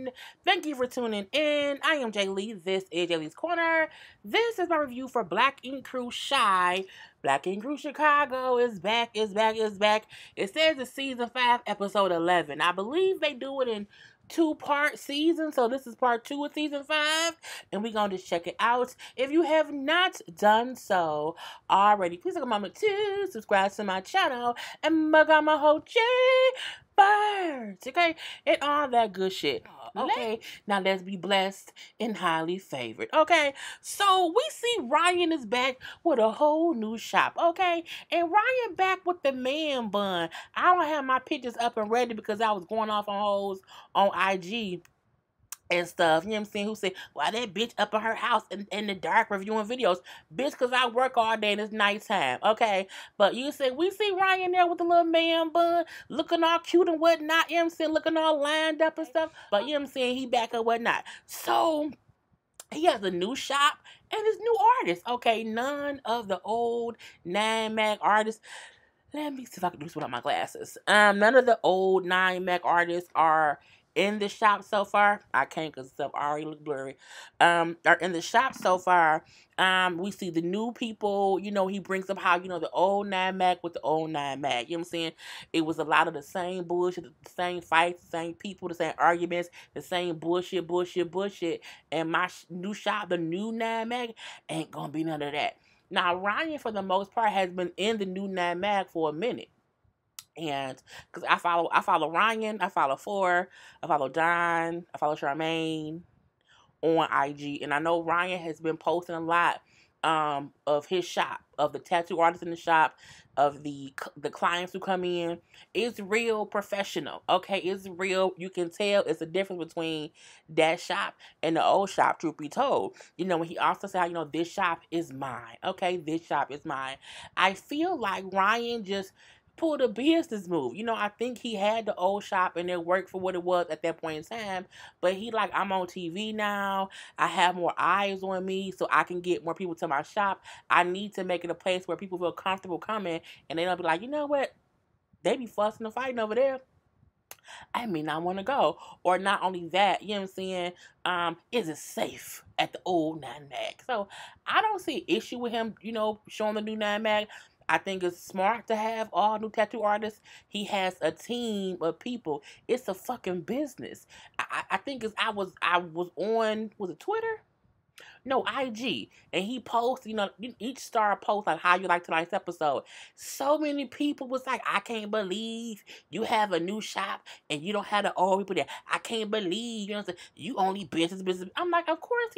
everyone. Thank you for tuning in. I am Jay Lee. This is Jay Lee's Corner. This is my review for Black Ink Crew Shy. Black Ink Crew Chicago is back, is back, is back. It says it's season 5, episode 11. I believe they do it in two-part season, so this is part 2 of season 5, and we're going to just check it out. If you have not done so already, please take a moment to subscribe to my channel and become my whole J birds, okay, and all that good shit. Okay, now let's be blessed and highly favored. Okay, so we see Ryan is back with a whole new shop. Okay, and Ryan back with the man bun. I don't have my pictures up and ready because I was going off on hoes on IG and stuff, you know what I'm saying? Who said, why that bitch up in her house in the dark reviewing videos? Bitch, because I work all day and it's nighttime, okay? But you say, we see Ryan there with the little man bun, looking all cute and whatnot, you know what I'm saying? Looking all lined up and stuff. But you know what I'm saying? He back and whatnot. So, he has a new shop and his new artists, okay? None of the old 9 Mag artists. Let me see if I can do this without my glasses. None of the old 9 Mag artists are in the shop so far. I can't because stuff already look blurry. Are in the shop so far. We see the new people. You know, he brings up how, you know, the old 9 Mag with the old 9 Mag. You know what I'm saying? It was a lot of the same bullshit, the same fights, the same people, the same arguments, the same bullshit. And my new shop, the new 9 Mag, ain't gonna be none of that. Now, Ryan, for the most part, has been in the new 9 Mag for a minute. And because I follow Ryan, I follow Four, I follow Don, I follow Charmaine on IG, and I know Ryan has been posting a lot of his shop, of the tattoo artists in the shop, of the clients who come in. It's real professional, okay? It's real. You can tell it's a difference between that shop and the old shop, truth be told. You know, when he also said, you know, this shop is mine, okay? This shop is mine. I feel like Ryan just pulled a business move. You know, I think he had the old shop and it worked for what it was at that point in time. But he like, I'm on TV now. I have more eyes on me so I can get more people to my shop. I need to make it a place where people feel comfortable coming and they don't be like, you know what? They be fussing and fighting over there. I may not want to go. Or not only that, you know what I'm saying? Is it safe at the old 9 Mag? So I don't see an issue with him, you know, showing the new 9 Mag. I think it's smart to have all new tattoo artists. He has a team of people. It's a fucking business. I think I was on, was it Twitter? No, IG. And he posts, you know, each star posts like how you like tonight's episode. So many people was like, I can't believe you have a new shop and you don't have the old people there. I can't believe, you know what I'm saying? You only business. I'm like, of course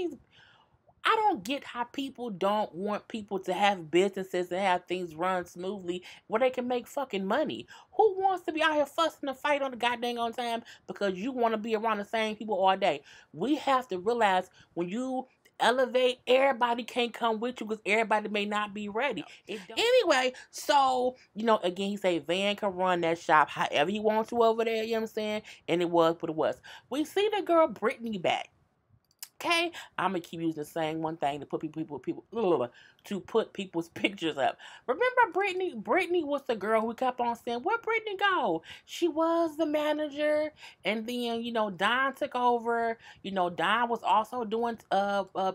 I don't get how people don't want people to have businesses and have things run smoothly where they can make fucking money. Who wants to be out here fussing and fight on the goddamn on time because you want to be around the same people all day? We have to realize when you elevate, everybody can't come with you because everybody may not be ready. Anyway, so, you know, again, he say Van can run that shop however he wants to over there, you know what I'm saying? And it was what it was. We see the girl Brittany back. Okay, I'm gonna keep using the same one thing to put people to put people's pictures up. Remember Brittany? Brittany was the girl who kept on saying, "Where Brittany go?" She was the manager, and then you know Don took over. You know Don was also doing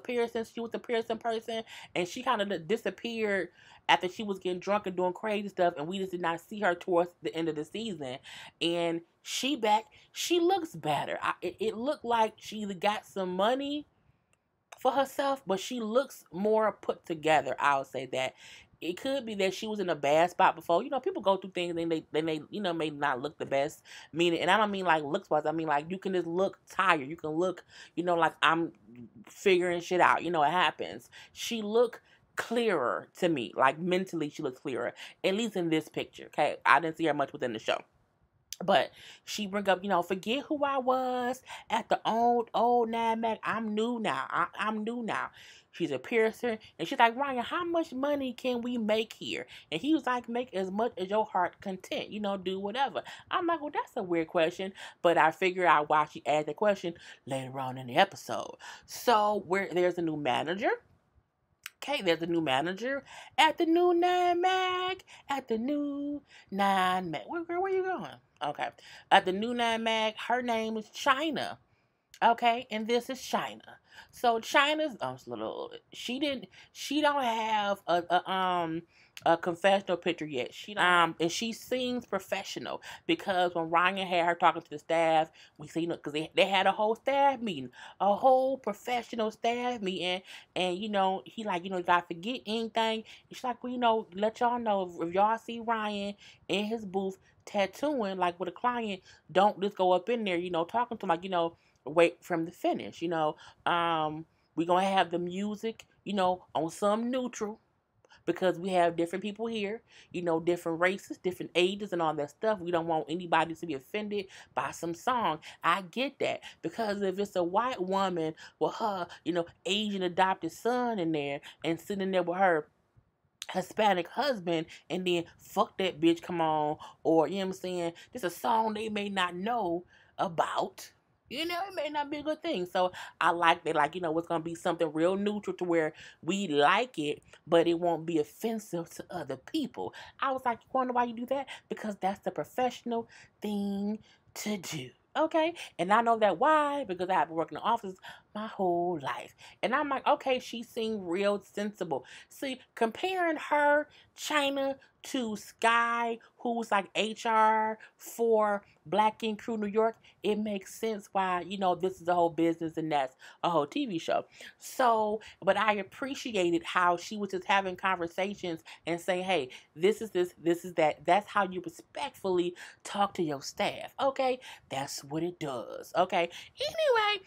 piercing. She was the piercing person, and she kind of disappeared after she was getting drunk and doing crazy stuff, and we just did not see her towards the end of the season. And she back. She looks better. It looked like she either got some money for herself, but she looks more put together. I'll say that. It could be that she was in a bad spot before. You know, people go through things and they you know may not look the best. Meaning, and I don't mean like looks wise. I mean like you can just look tired. You can look, you know, like I'm figuring shit out. You know, it happens. She looked clearer to me. Like mentally, she looks clearer. At least in this picture. Okay, I didn't see her much within the show. But she bring up, you know, forget who I was at the old 9 Mag. I'm new now. I'm new now. She's a piercer. And she's like, Ryan, how much money can we make here? And he was like, make as much as your heart content. You know, do whatever. I'm like, well, that's a weird question. But I figure out why she asked the question later on in the episode. So there's a new manager. Okay, there's a new manager at the new 9 Mag. At the new 9 Mag. Where you going? Okay. At the new 9 Mag, her name is China. Okay, and this is China. So China's little. She don't have a confessional picture yet. She don't. And she sings professional because when Ryan had her talking to the staff, we seen it because they had a whole staff meeting, a whole professional staff meeting, and he like you gotta forget anything. She's like, well, let y'all know if y'all see Ryan in his booth tattooing like with a client, don't just go up in there, talking to him like wait from the finish. We're gonna have the music, on some neutral because we have different people here, different races, different ages, and all that stuff. We don't want anybody to be offended by some song. I get that because if it's a white woman with her, Asian adopted son in there and sitting there with her Hispanic husband and then fuck that bitch, come on, or you know what I'm saying, this is a song they may not know about. It may not be a good thing. So I like that, like, it's gonna be something real neutral to where we like it, but it won't be offensive to other people. I was like, you wonder why you do that? Because that's the professional thing to do. Okay, and I know that why because I have been working in the office my whole life, and I'm like, okay, she seemed real sensible. See, comparing her, China, to Sky, who's like HR for Black Ink Crew New York, it makes sense why, this is a whole business and that's a whole TV show. So, but I appreciated how she was just having conversations and saying, hey, this is this, this is that. That's how you respectfully talk to your staff. Okay? That's what it does. Okay? Anyway,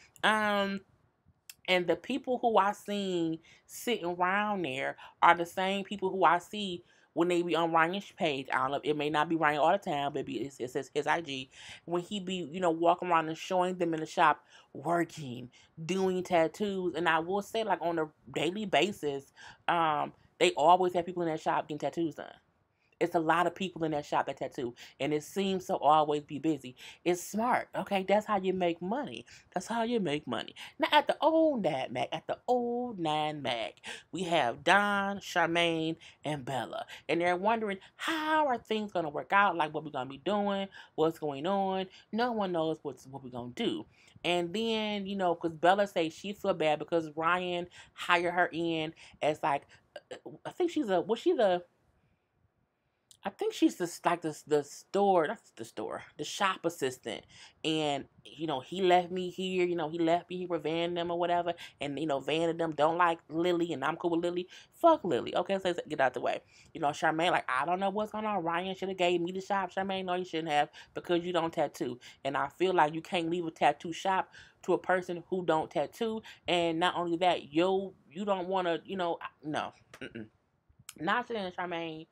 and the people who I seen sitting around there are the same people who I see when they be on Ryan's page. I don't know, it may not be Ryan all the time, but it's his IG. When he be, walking around and showing them in the shop working, doing tattoos. And I will say, like, on a daily basis, they always have people in that shop getting tattoos done. It's a lot of people in that shop that tattoo, and it seems to always be busy. It's smart, okay? That's how you make money. That's how you make money. Now, at the old Nine Mag, we have Don, Charmaine, and Bella, and they're wondering how are things gonna work out? Like what we're gonna be doing, what's going on. No one knows what we're gonna do. And then because Bella says she feel bad because Ryan hired her in as like, I think I think she's the store, not the store, the shop assistant. And, he left me here, he left me here with Van and them or whatever. And, Van and them don't like Lilly and I'm cool with Lilly. Fuck Lilly. Okay, so get out the way. Charmaine, like, I don't know what's going on. Ryan should have gave me the shop. Charmaine, no, you shouldn't have because you don't tattoo. And I feel like you can't leave a tattoo shop to a person who don't tattoo. And not only that, you don't want to, no. Mm-mm. Not saying Charmaine,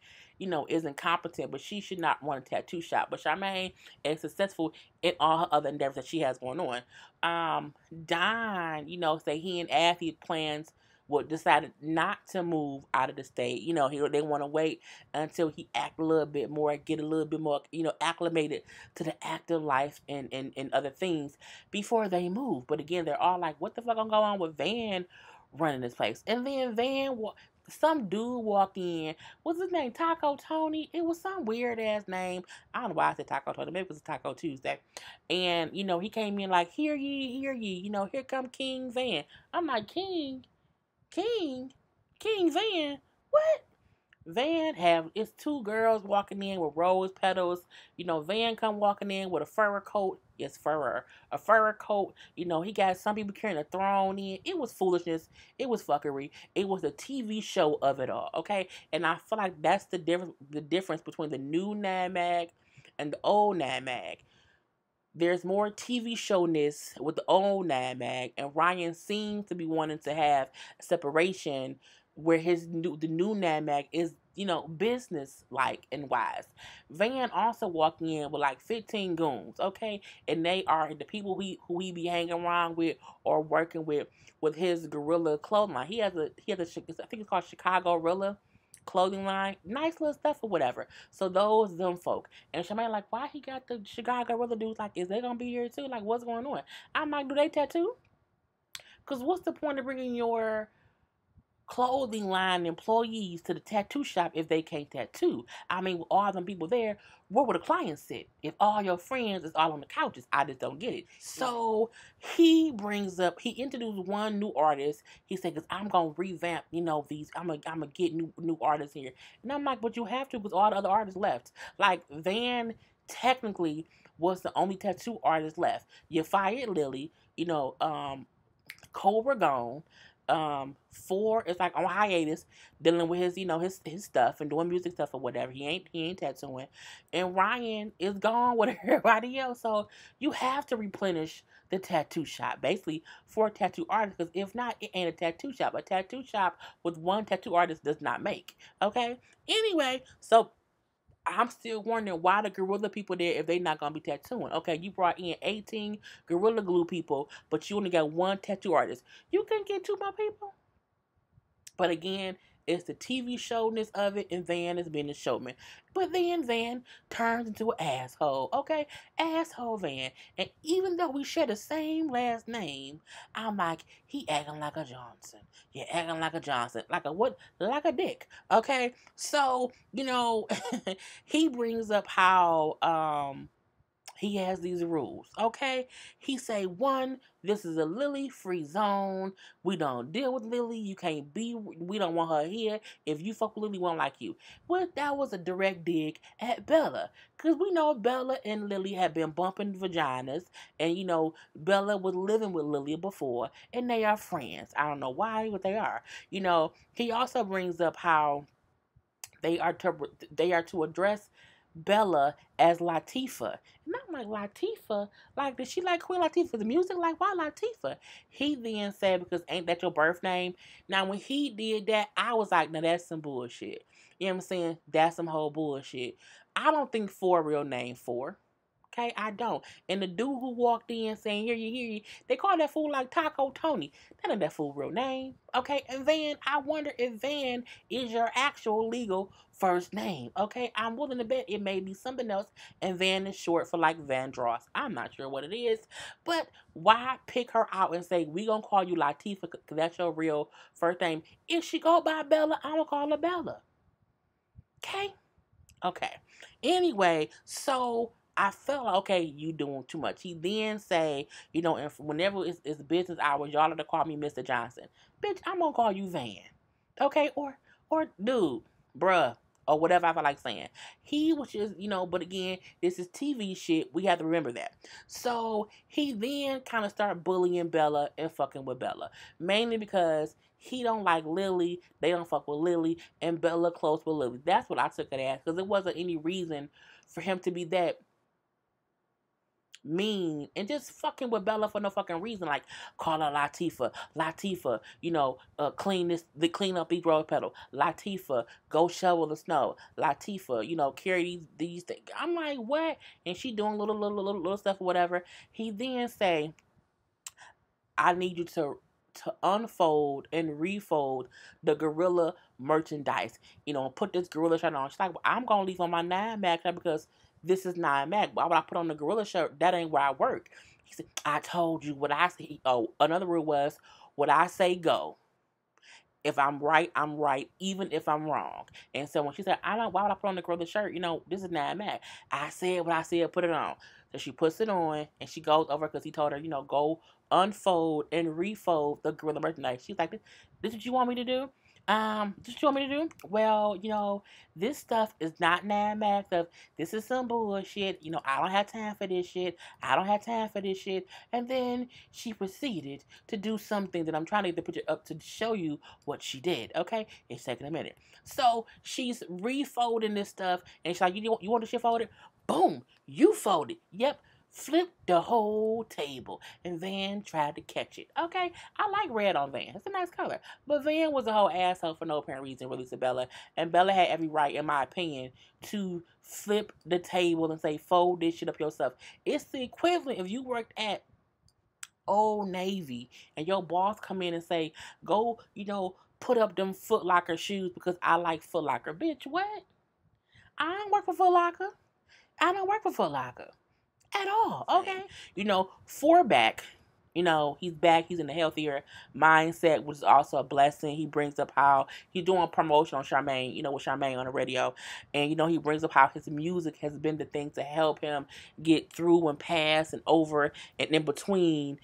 isn't competent, but she should not want a tattoo shop. But Charmaine is successful in all her other endeavors that she has going on. Don, say he and Athy plans would decided not to move out of the state. They want to wait until he act a little bit more, get a little bit more, acclimated to the active life and other things before they move. But again, they're all like, what the fuck gonna go on with Van running this place? And then some dude walk in. What's his name? Taco Tony? It was some weird ass name. I don't know why I said Taco Tony. Maybe it was Taco Tuesday. And, he came in like, hear ye, hear ye. Here come King Van. I'm like, King? King? King Van? What? Van have it's two girls walking in with rose petals. Van come walking in with a fur coat. Yes, a fur coat. He got some people carrying a throne in. It was foolishness. It was fuckery. It was a TV show of it all. Okay, and I feel like that's the difference. The difference between the new NAMAG and the old NAMAG. There's more TV showness with the old NAMAG, and Ryan seems to be wanting to have separation where the new NAMAG is, business like and wise. Van also walking in with like 15 goons, okay? And they are the people who he be hanging around with or working with his gorilla clothing line. I think it's called Chicago Gorilla clothing line, nice little stuff or whatever. So those them folk. And Shemaine like, why he got the Chicago Gorilla dudes? Like, is they gonna be here too? Like, what's going on? I'm like, do they tattoo? Cause what's the point of bringing your clothing line employees to the tattoo shop if they can't tattoo. I mean, with all them people there, where would the clients sit? If all your friends is all on the couches, I just don't get it. So he introduced one new artist. He said, "Cause I'm gonna revamp, these. I'm gonna get new artists here." And I'm like, "But you have to, because all the other artists left. Like Van technically was the only tattoo artist left. You fired Lilly, Cobra gone. Four is like on hiatus, dealing with his stuff and doing music stuff or whatever. He ain't tattooing, and Ryan is gone with everybody else. So you have to replenish the tattoo shop basically for a tattoo artist. Because if not, it ain't a tattoo shop. A tattoo shop with one tattoo artist does not make. Okay. Anyway, so I'm still wondering why the gorilla people there if they not gonna be tattooing. Okay, you brought in 18 gorilla glue people, but you only got one tattoo artist. You couldn't get two more people. But again, it's the TV showness of it, and Van is being the showman. But then Van turns into an asshole. Okay, asshole Van. And even though we share the same last name, I'm like, he acting like a Johnson. Yeah, acting like a Johnson. Like a what? Like a dick. Okay, so he brings up how he has these rules, okay? He say, one, this is a Lilly free zone. We don't deal with Lilly. You can't be, we don't want her here. If you fuck with Lilly, we don't like you. Well, that was a direct dig at Bella. Because we know Bella and Lilly have been bumping vaginas. And, Bella was living with Lilly before. And they are friends. I don't know why, but they are. He also brings up how they are to address Bella as Latifah. And I'm like, Latifah? Like, did she like Queen Latifah's music? Like, why Latifah? He then said, because ain't that your birth name? Now, when he did that, I was like, now that's some bullshit. You know what I'm saying? That's some whole bullshit. I don't think Four real name Four. Okay, I don't. And the dude who walked in saying, hear you, they call that fool like Taco Tony. That ain't that fool real name. Okay, and Van, I wonder if Van is your actual legal first name. Okay, I'm willing to bet it may be something else, and Van is short for like Vandross. I'm not sure what it is, but why pick her out and say, we gonna call you Latifah because that's your real first name? If she go by Bella, I'm gonna call her Bella. Okay. Anyway, so I felt like, okay, you doing too much. He then say, and whenever it's business hours, y'all are to call me Mr. Johnson. Bitch, I'm gonna call you Van. Okay, or dude, bruh, or whatever I feel like saying. He was just, but again, this is TV shit. We have to remember that. So he then kind of started bullying Bella and fucking with Bella. Mainly because he don't like Lilly, they don't fuck with Lilly, and Bella close with Lilly. That's what I took it as, because there wasn't any reason for him to be that mean and just fucking with Bella for no fucking reason. Like, call her Latifah, clean up these rose petals. Latifah, go shovel the snow. Latifah, carry these things. I'm like, what? And she doing little stuff or whatever. He then say, I need you to unfold and refold the gorilla merchandise. Put this gorilla shirt on. She's like, well, I'm gonna leave on my 9 Mac because this is 9 Mac. Why would I put on the gorilla shirt? That ain't where I work. He said, I told you what I say. Oh, another rule was, what I say go. If I'm right, I'm right, even if I'm wrong. And so when she said, why would I put on the gorilla shirt? This is 9 Mac. I said what I said, put it on. So she puts it on and she goes over because he told her, go unfold and refold the gorilla merchandise. She's like, this is what you want me to do? This what you want me to do? Well, this stuff is not 9 Mac stuff. This is some bullshit. I don't have time for this shit. I don't have time for this shit. And then she proceeded to do something that I'm trying to get the picture up to show you what she did. Okay? It's taking a minute. So she's refolding this stuff and she's like, you want the shit folded? Boom! You fold it. Yep. Flipped the whole table, and Van tried to catch it. Okay, I like red on Van. It's a nice color. But Van was a whole asshole for no apparent reason, really, to Bella. And Bella had every right, in my opinion, to flip the table and say, fold this shit up yourself. It's the equivalent if you worked at Old Navy and your boss come in and say, go, put up them Foot Locker shoes because I like Foot Locker. Bitch, what? I don't work for Foot Locker. I don't work for Foot Locker. At all, okay? 4 back He's back. He's in a healthier mindset, which is also a blessing. He brings up how he's doing promotion on Charmaine, with Charmaine on the radio. And, he brings up how his music has been the thing to help him get through and pass and over and in between,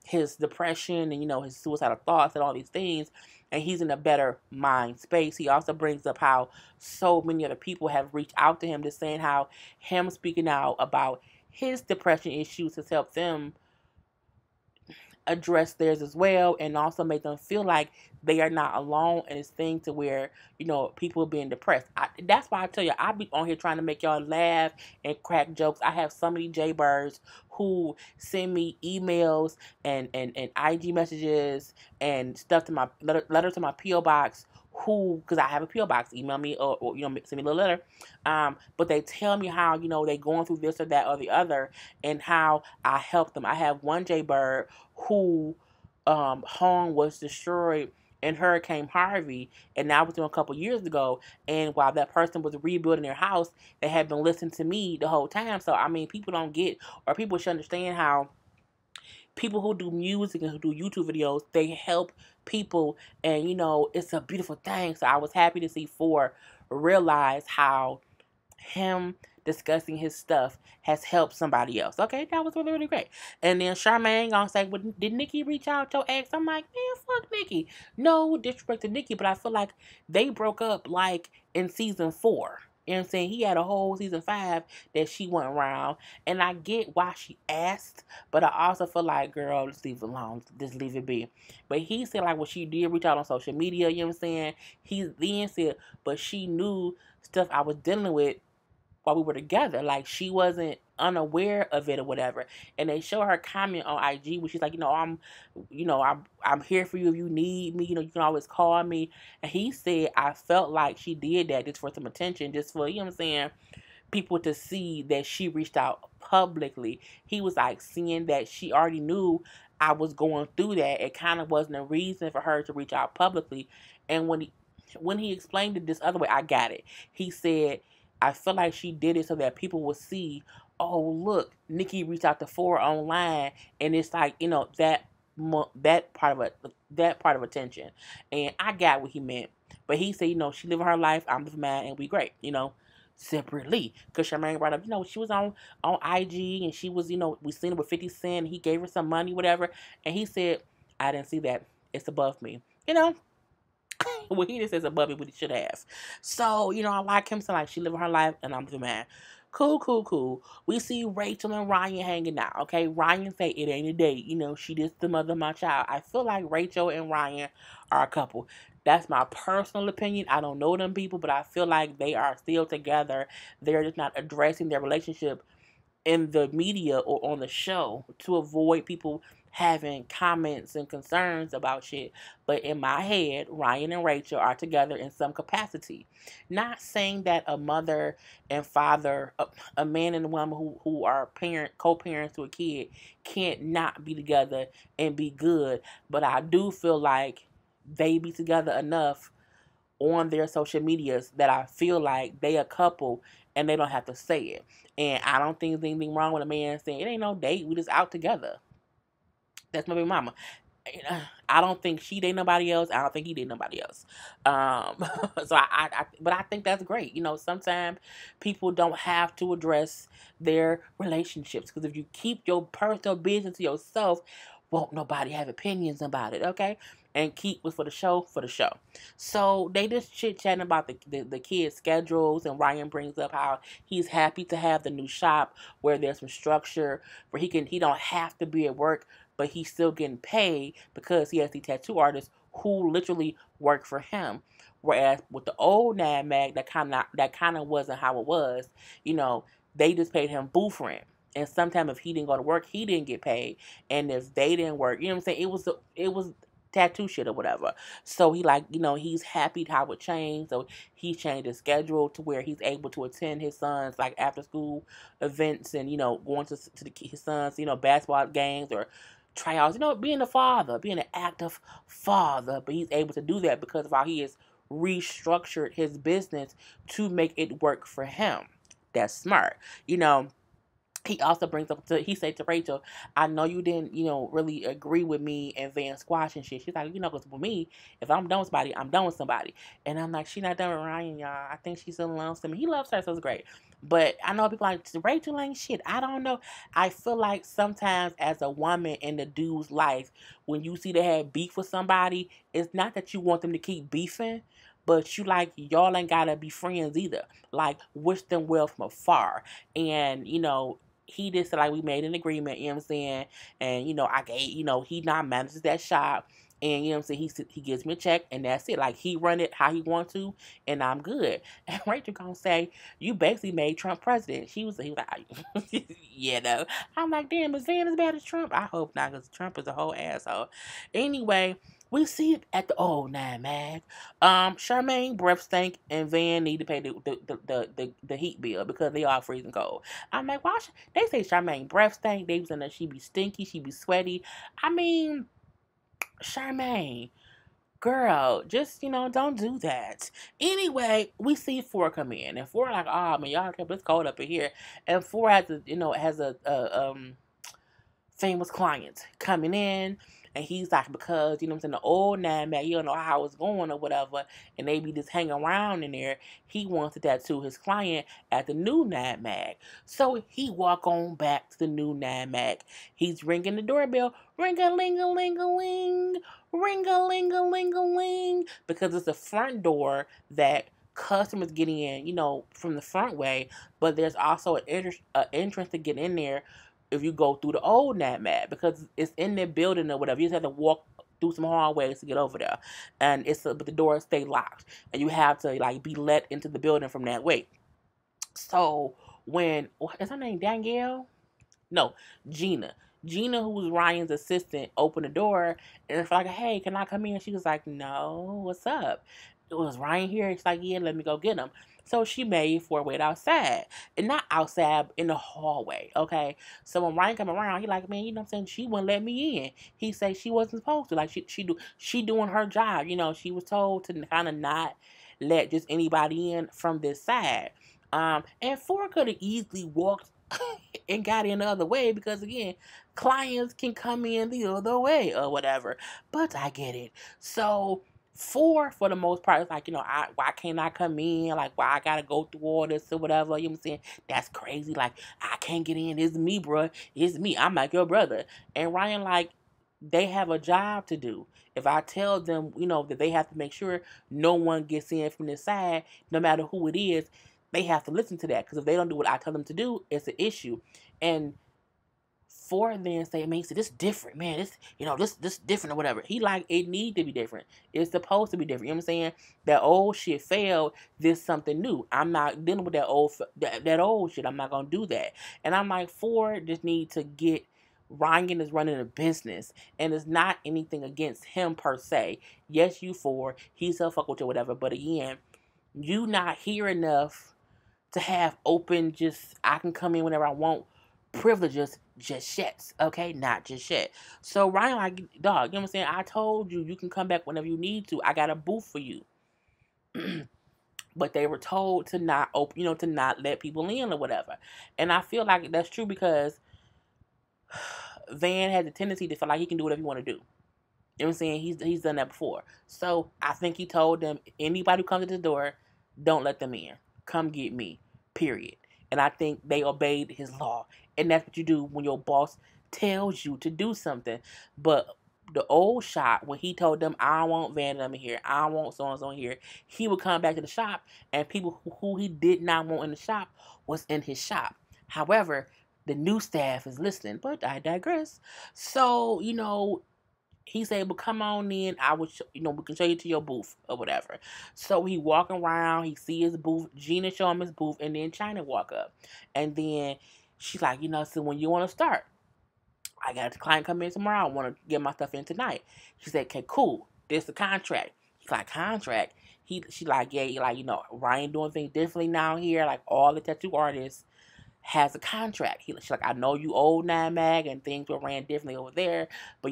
his depression and, his suicidal thoughts and all these things. And he's in a better mind space. He also brings up how so many other people have reached out to him, just saying how him speaking out about his depression issues has helped them address theirs as well, and also make them feel like they are not alone in this thing to where people are being depressed. That's why I tell you, I be on here trying to make y'all laugh and crack jokes. I have so many jaybirds who send me emails and IG messages and stuff to my letters to my PO box, who, because I have a PO box, email me or send me a little letter, but they tell me how they going through this or that or the other, and how I help them. I have one jaybird who home was destroyed in Hurricane Harvey, and that was a couple years ago. And while that person was rebuilding their house, they had been listening to me the whole time. So I mean, people don't get, or people should understand how people who do music and who do YouTube videos, they help people, and it's a beautiful thing. So I was happy to see Four realize how him discussing his stuff has helped somebody else. Okay, that was really, really great. And then Charmaine gonna say, well, did Nikki reach out to your ex? I'm like, man, fuck Nikki. No disrespect to Nikki, but I feel like they broke up like in season 4. You know what I'm saying? He had a whole season 5 that she went around. And I get why she asked, but I also feel like, girl, just leave it alone. Just leave it be. But he said, like, well, she did reach out on social media, you know what I'm saying? He then said, but she knew stuff I was dealing with while we were together. Like, she wasn't unaware of it or whatever. And they show her comment on IG where she's like, I'm here for you if you need me, you can always call me. And he said, I felt like she did that just for some attention, just for, what I'm saying, people to see that she reached out publicly. He was like, seeing that she already knew I was going through that, it kind of wasn't a reason for her to reach out publicly. And when he explained it this other way, I got it. He said, I feel like she did it so that people would see, oh, look, Nikki reached out to Four online, and it's like, that part of attention. And I got what he meant. But he said, she living her life, I'm living mine, and we great, separately. Because Charmaine brought up, she was on IG, and she was, we seen her with 50 Cent, he gave her some money, whatever. And he said, I didn't see that. It's above me. Well, he just says above me what he should have. So, I like him saying, like, she living her life and I'm the man. Cool. We see Rachel and Ryan hanging out, okay? Ryan say it ain't a date. She just the mother of my child. I feel like Rachel and Ryan are a couple. That's my personal opinion. I don't know them people, but I feel like they are still together. They're just not addressing their relationship in the media or on the show to avoid people having comments and concerns about shit. But in my head, Ryan and Rachel are together in some capacity. Not saying that a mother and father, a man and a woman who are co-parents to a kid can't not be together and be good. But I do feel like they be together enough on their social medias that I feel like they a couple and they don't have to say it. And I don't think there's anything wrong with a man saying, it ain't no date, we just out together. That's my baby mama. I don't think she date nobody else. I don't think he date nobody else. So but I think that's great. Sometimes people don't have to address their relationships, because if you keep your personal business to yourself, won't nobody have opinions about it, okay? And keep it for the show, So they just chit-chatting about the kids' schedules, and Ryan brings up how he's happy to have the new shop where there's some structure, where he don't have to be at work, but he's still getting paid because he has the tattoo artists who literally work for him. Whereas with the old Nad Mag, that kind of wasn't how it was. They just paid him booth rent. And sometimes if he didn't go to work, he didn't get paid. And if they didn't work, what I'm saying? It was tattoo shit or whatever. So he's happy how it changed. So he changed his schedule to where he's able to attend his son's like after school events, and going to his son's basketball games or tryouts. Being a father, being an active father. But he's able to do that because of how he has restructured his business to make it work for him. That's smart. he also brings up he said to Rachel, I know you didn't, really agree with me and Van Squash and shit. She's like, because with me, if I'm done with somebody, I'm done with somebody. And I'm like, she not done with Ryan, y'all. I think she still loves him. He loves her, so it's great. But I know people like, Rachel ain't shit. I don't know. I feel like sometimes as a woman in the dude's life, when you see they have beef with somebody, it's not that you want them to keep beefing, but you like, y'all ain't gotta be friends either. Like, wish them well from afar. And, he just said, like, we made an agreement, you know what I'm saying? And, I gave, he not manages that shop. And, you know what I'm saying? He gives me a check, and that's it. Like, he run it how he wants to, and I'm good. And Rachel gonna say, you basically made Trump president. He was like, yeah, no. I'm like, damn, is Van as bad as Trump? I hope not, because Trump is a whole asshole. Anyway, we see it at the old nine mag. Charmaine breath stink and Van need to pay the heat bill because they are freezing cold. I'm like, why? They say Charmaine breath stink. They was in there, she be stinky, she be sweaty. I mean, Charmaine, girl, just don't do that. Anyway, we see Four come in, and Four like, oh man, y'all kept it's cold up in here, and Four has a famous client coming in, and he's like, because what I'm saying, the old nine man, you don't know how it's going or whatever, and they be just hanging around in there. He wants to tattoo his client at the new nine mag, so he walk on back to the new nine mag. He's ringing the doorbell, ring a ling a ling a ling, ring a ling a ling a ling, because it's a front door that customers get in, from the front way, but there's also an entrance to get in there if you go through the old NatMat, because it's in their building or whatever. You just have to walk through some hallways to get over there, and but the doors stay locked, and you have to like be let into the building from that way. So when is her name Danielle? No, Gina. Gina, who was Ryan's assistant, opened the door and it's like, hey, can I come in? She was like, no, what's up? It was Ryan here. It's like, yeah, let me go get him. So she made for wait outside. And not outside, in the hallway, okay? So when Ryan come around, he like, man, you know what I'm saying? She wouldn't let me in. He said she wasn't supposed to. Like, she doing her job. She was told to kind of not let just anybody in from this side. And Four could have easily walked and got in the other way because again, clients can come in the other way or whatever. But I get it. So Four, for the most part, it's like, why can't I come in? Like, why I gotta go through all this or whatever? You know what I'm saying? That's crazy. Like, I can't get in. It's me, bro. It's me. I'm like your brother. And Ryan, like, they have a job to do. If I tell them, that they have to make sure no one gets in from this side, no matter who it is, they have to listen to that. Because if they don't do what I tell them to do, it's an issue. And Four then say, man, this different, man. This different or whatever. He like, it need to be different. It's supposed to be different. You know what I'm saying? That old shit failed. This something new. I'm not dealing with that old shit. I'm not gonna do that. And I'm like, Four just need to get. Ryan is running a business, and it's not anything against him per se. Yes, you Four. He's a fuck with you, whatever. But again, you not here enough to have open. Just I can come in whenever I want. Privileges just yet, okay? Not just yet. So Ryan, like, dog, you know what I'm saying? I told you you can come back whenever you need to. I got a booth for you. But they were told to not open, to not let people in or whatever. And I feel like that's true because Van has a tendency to feel like he can do whatever he want to do. You know what I'm saying? He's done that before. So I think he told them, anybody who comes to the door, don't let them in. Come get me. Period. And I think they obeyed his law. And that's what you do when your boss tells you to do something. But the old shop, when he told them, I don't want Van in here, I don't want so-and-so in here, he would come back to the shop, and people who he did not want in the shop was in his shop. However, the new staff is listening, but I digress. So, he said, "But come on in. I would, we can show you to your booth or whatever." So he walking around. He see his booth. Gina show him his booth, and then China walk up, and then she's like, so when you want to start, I got a client come in tomorrow. I want to get my stuff in tonight. She said, "Okay, cool. This the contract." He's like, "Contract." She like, "Yeah, like Ryan doing things differently now here. Like all the tattoo artists." Has a contract. She's like, I know you old nine mag and things were ran differently over there, but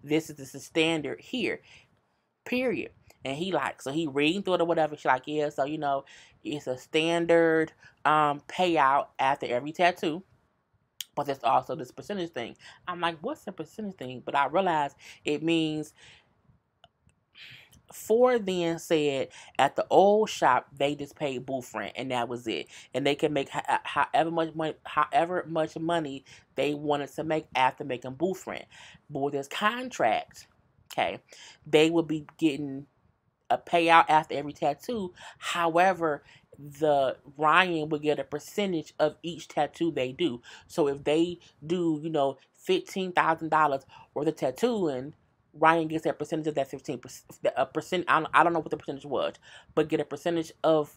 this is the standard here. Period. And he like, so he reading through it or whatever. She's like, yeah, so it's a standard payout after every tattoo. But there's also this percentage thing. I'm like, what's the percentage thing? But I realized it means Ford then said at the old shop they just paid booth rent and that was it, and they can make however much money they wanted to make after making booth rent. But with this contract, okay, they would be getting a payout after every tattoo. However, the Ryan would get a percentage of each tattoo they do. So if they do, $15,000 worth of tattooing, Ryan gets a percentage of that 15%. A percent. I don't know what the percentage was, but get a percentage of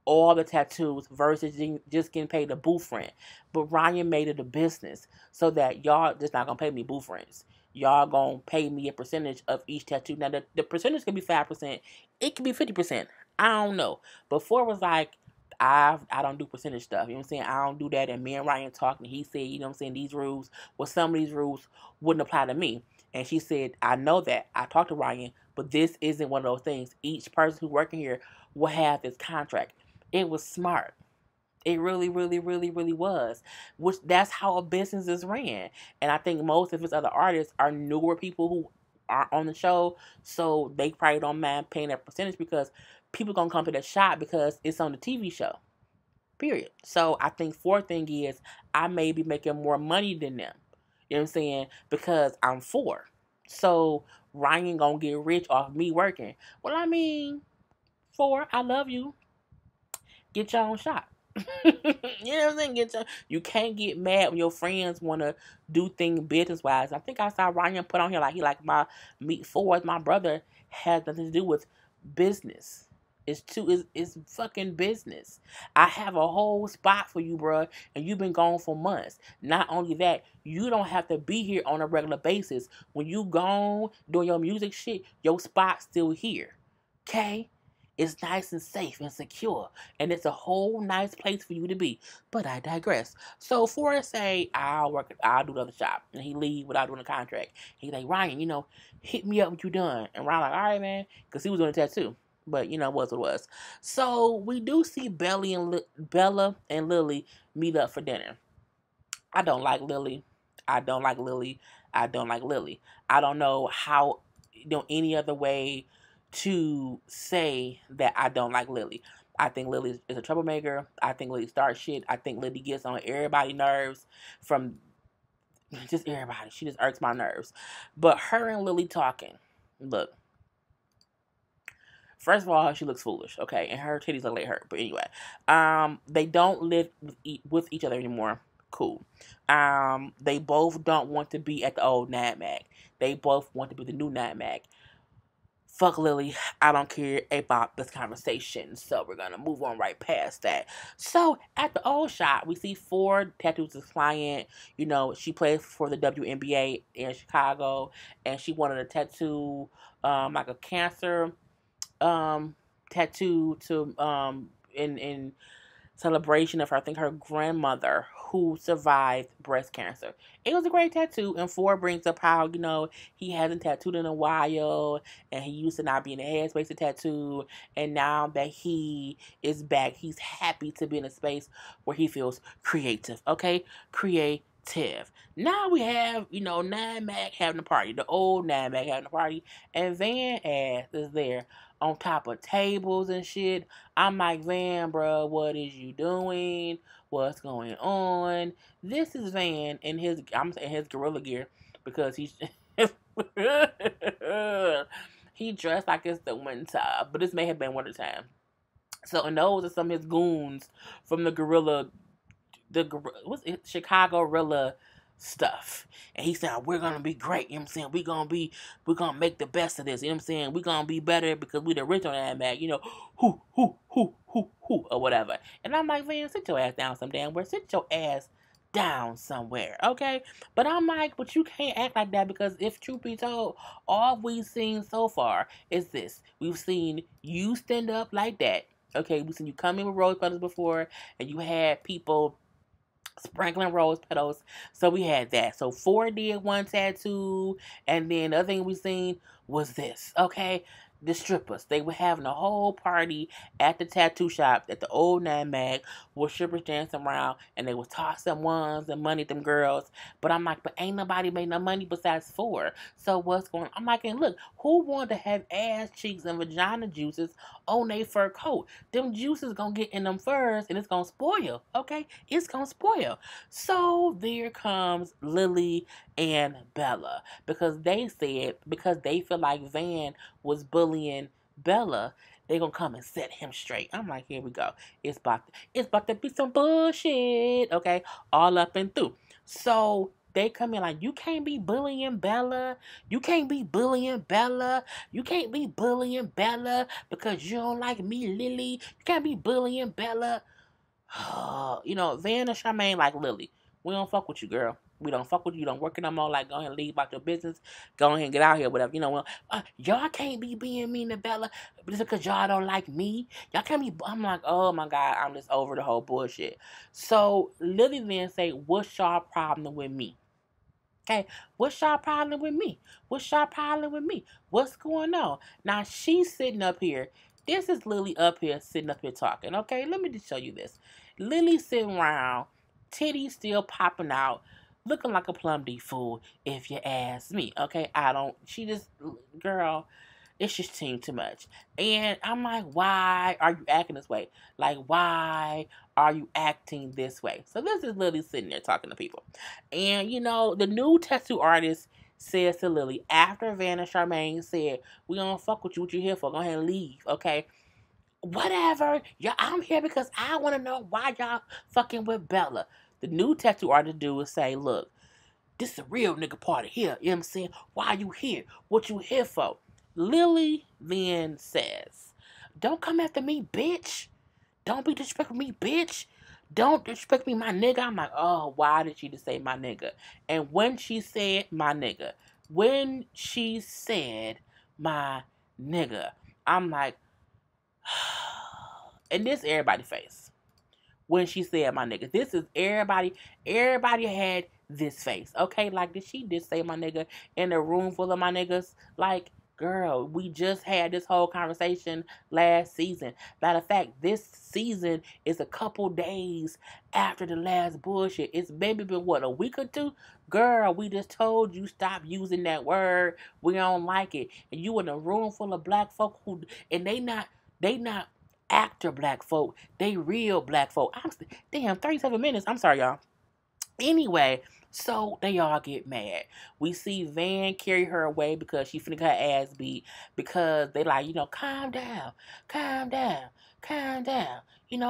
all the tattoos versus just getting paid the booth rent. But Ryan made it a business so that y'all just not gonna pay me booth rents. Y'all gonna pay me a percentage of each tattoo. Now the percentage can be 5%, it can be 50%. I don't know. Before it was like I don't do percentage stuff. You know what I'm saying? I don't do that. And me and Ryan talked, and he said, these rules. Well, some of these rules wouldn't apply to me. And she said, I know that. I talked to Ryan, but this isn't one of those things. Each person who's working here will have this contract. It was smart. It really, really, really, really was. Which that's how a business is ran. And I think most of his other artists are newer people who are on the show, so they probably don't mind paying that percentage because people gonna come to the shop because it's on the TV show. Period. So I think fourth thing is I may be making more money than them. You know what I'm saying? Because I'm four. So Ryan gonna get rich off me working. Well, I mean, four, I love you. Get your own shop. You know what I'm saying? You can't get mad when your friends want to do things business wise. I think I saw Ryan put on here like he like my meet Ford. My brother has nothing to do with business. It's fucking business. I have a whole spot for you, bruh, and you've been gone for months. Not only that, you don't have to be here on a regular basis. When you gone doing your music shit, your spot's still here. Okay? It's nice and safe and secure, and it's a whole nice place for you to be. But I digress. So Ford say, I'll do the other shop, and he leave without doing a contract. He's like, Ryan, hit me up when you done. And Ryan like, all right, man, because he was doing a tattoo. But was what it was. So we do see Bella and Lilly meet up for dinner. I don't like Lilly. I don't like Lilly. I don't like Lilly. I don't know how any other way to say that I don't like Lilly. I think Lilly is a troublemaker. I think Lilly starts shit. I think Lilly gets on everybody's nerves from just everybody. She just irks my nerves. But her and Lilly talking. Look. First of all, she looks foolish, okay? And her titties look like her. But anyway, they don't live with each other anymore. Cool. They both don't want to be at the old NADMAC. They both want to be the new NADMAC. Fuck Lilly, I don't care about this conversation, so we're gonna move on right past that. So, at the old shop, we see Ford tattoos his client. She plays for the WNBA in Chicago, and she wanted a tattoo, like a cancer tattoo in celebration of her, I think her grandmother who survived breast cancer. It was a great tattoo, and Ford brings up how, he hasn't tattooed in a while, and he used to not be in the headspace to tattoo, and now that he is back, he's happy to be in a space where he feels creative, okay? Creative. Now we have, NADMAC having a party, the old NADMAC having a party, and Van Ass is there on top of tables and shit. I'm like, Van, bro, what is you doing? What's going on? This is Van in I'm saying his gorilla gear because he's he dressed like it's the winter, but this may have been winter time. So, and those are some of his goons from what's it, Chicago Gorilla stuff. And he said, we're gonna be great, you know what I'm saying? We're gonna make the best of this, you know what I'm saying? We're gonna be better because we the rich on that mag, who, or whatever. And I'm like, man, sit your ass down some damn where. Sit your ass down somewhere, okay? But I'm like, but you can't act like that because if truth be told, all we've seen so far is this. We've seen you stand up like that, okay? We've seen you come in with rose petals before, and you had people sprinkling rose petals. So we had that. So 4 did one tattoo, and then the other thing we seen was this. Okay, the strippers. They were having a whole party at the tattoo shop at the old Nine Mag with strippers dancing around, and they was tossing ones and money at them girls. But I'm like, but ain't nobody made no money besides four. So what's going on? I'm like, and look, who wanted to have ass cheeks and vagina juices on their fur coat? Them juices gonna get in them furs and it's gonna spoil, okay? It's gonna spoil. So there comes Lilly and Bella because they said, because they feel like Van was bullying Bella, they gonna come and set him straight. I'm like, here we go. It's about to be some bullshit, okay? All up and through. So they come in like, you can't be bullying Bella. You can't be bullying Bella. You can't be bullying Bella because you don't like me, Lily. You can't be bullying Bella. Van and Charmaine like, Lily, we don't fuck with you, girl. We don't fuck with you. You don't work no more. Like, go ahead and leave about your business. Go ahead and get out here, whatever. Y'all can't be being mean to Bella just because y'all don't like me. Y'all can't be. I'm like, oh my God, I'm just over the whole bullshit. So Lily then say, what's y'all problem with me? Okay, what's y'all problem with me? What's y'all problem with me? What's going on? Now she's sitting up here. This is Lily up here sitting up here talking. Okay, let me just show you this. Lily sitting around, titties still popping out, looking like a plum D fool, if you ask me. Okay, she just, girl, it's just too much. And I'm like, why are you acting this way? Like, why are you acting this way? So this is Lily sitting there talking to people. And, the new tattoo artist says to Lily, after Van and Charmaine said, we don't fuck with you, what you here for? Go ahead and leave, okay? Whatever. I'm here because I want to know why y'all fucking with Bella. The new tattoo artist dude would say, look, this is a real nigga party here. You know what I'm saying? Why you here? What you here for? Lily then says, don't come after me, bitch. Don't be disrespectful me, bitch. Don't disrespect me, my nigga. I'm like, oh, why did she just say my nigga? And when she said my nigga, I'm like, and this everybody face. When she said my nigga. This is everybody had this face. Okay, like, did she just say my nigga in a room full of my niggas? Like, girl, we just had this whole conversation last season. Matter of fact, this season is a couple days after the last bullshit. It's maybe been, what, a week or two? Girl, we just told you stop using that word. We don't like it. And you in a room full of black folk and they not actor black folk. They real black folk. Damn, 37 minutes. I'm sorry, y'all. Anyway, so they all get mad. We see Van carry her away because she finna get her ass beat because they like, calm down, calm down, calm down.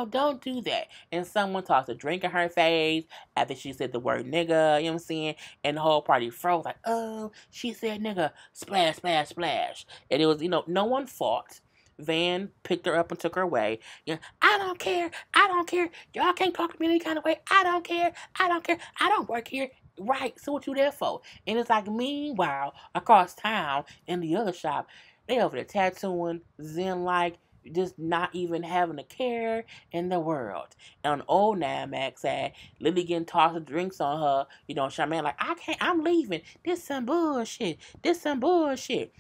Don't do that. And someone tossed a drink in her face after she said the word nigga, you know what I'm saying? And the whole party froze like, oh, she said nigga, splash, splash, splash. And it was, no one fought. Van picked her up and took her away. I don't care. I don't care. Y'all can't talk to me any kind of way. I don't care. I don't care. I don't work here. Right. So what you there for? And it's like, meanwhile, across town in the other shop, they over there tattooing, zen like, just not even having a care in the world. And on the old Nine Max side, Lily getting tossed drinks on her. Charmaine like, I can't, I'm leaving. This some bullshit. This some bullshit.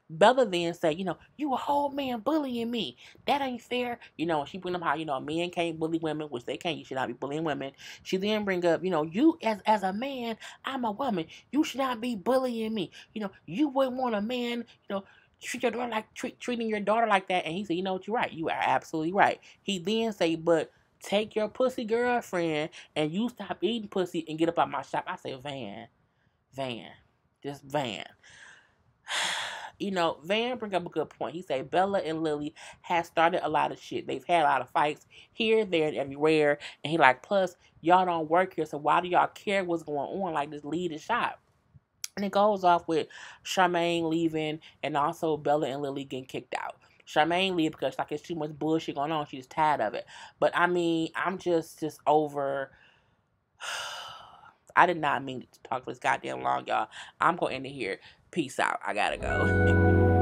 Bella then say, you a whole man bullying me. That ain't fair. She bring up how, men can't bully women, which they can't. You should not be bullying women. She then bring up, you as a man, I'm a woman. You should not be bullying me. You wouldn't want a man, treat your daughter like treating your daughter like that. And he said, you know what, you're right. You are absolutely right. He then say, but take your pussy girlfriend and you stop eating pussy and get up out my shop. I say, Van, just Van. Van bring up a good point. He said Bella and Lily has started a lot of shit. They've had a lot of fights here, there, and everywhere. And he like, plus, y'all don't work here, so why do y'all care what's going on? Like, just lead the shop. And it goes off with Charmaine leaving and also Bella and Lily getting kicked out. Charmaine leave because like it's too much bullshit going on. She's tired of it. But I mean, I'm just over. I did not mean to talk for this goddamn long, y'all. I'm going to end it here. Peace out. I gotta go.